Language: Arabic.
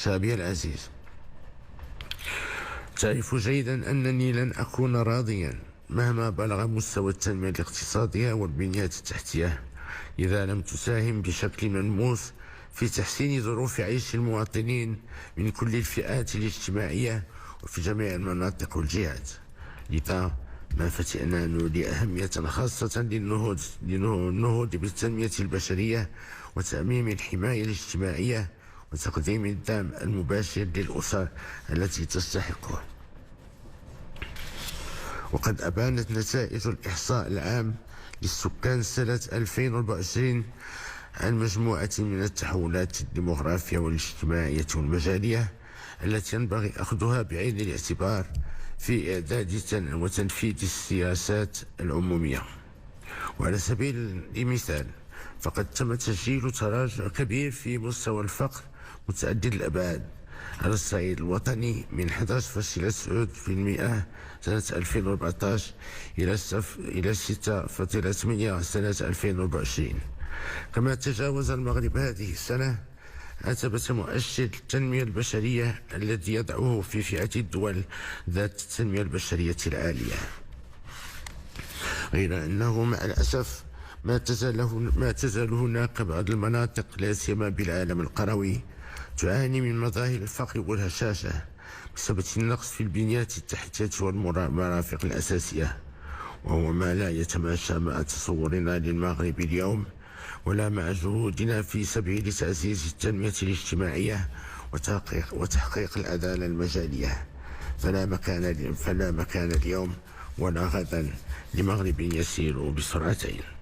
شعبي العزيز، تعرف جيدا أنني لن أكون راضيا مهما بلغ مستوى التنمية الاقتصادية والبنية التحتية إذا لم تساهم بشكل ملموس في تحسين ظروف عيش المواطنين من كل الفئات الاجتماعية وفي جميع المناطق والجهات. لذا ما فتئنا نولي أهمية خاصة للنهوض بالتنمية البشرية وتأميم الحماية الاجتماعية وتقديم الدعم المباشر للأسر التي تستحقه. وقد أبانت نتائج الإحصاء العام للسكان سنة 2024 عن مجموعة من التحولات الديمغرافية والاجتماعية والمجالية التي ينبغي أخذها بعين الاعتبار في إعداد وتنفيذ السياسات العمومية. وعلى سبيل المثال فقد تم تسجيل تراجع كبير في مستوى الفقر متعدد الأبعاد على الصعيد الوطني من 11.9% سنة 2014 إلى 6.8% سنة 2024. كما تجاوز المغرب هذه السنة عتبة مؤشر التنمية البشرية الذي يضعه في فئة الدول ذات التنمية البشرية العالية. غير أنه مع الأسف ما تزال هناك بعض المناطق لا سيما بالعالم القروي تعاني من مظاهر الفقر والهشاشة بسبب النقص في البنيات التحتية والمرافق الأساسية، وهو ما لا يتماشى مع تصورنا للمغرب اليوم ولا مع جهودنا في سبيل تعزيز التنمية الاجتماعية وتحقيق العدالة المجالية. فلا مكان اليوم ولا غدا لمغرب يسير بسرعتين.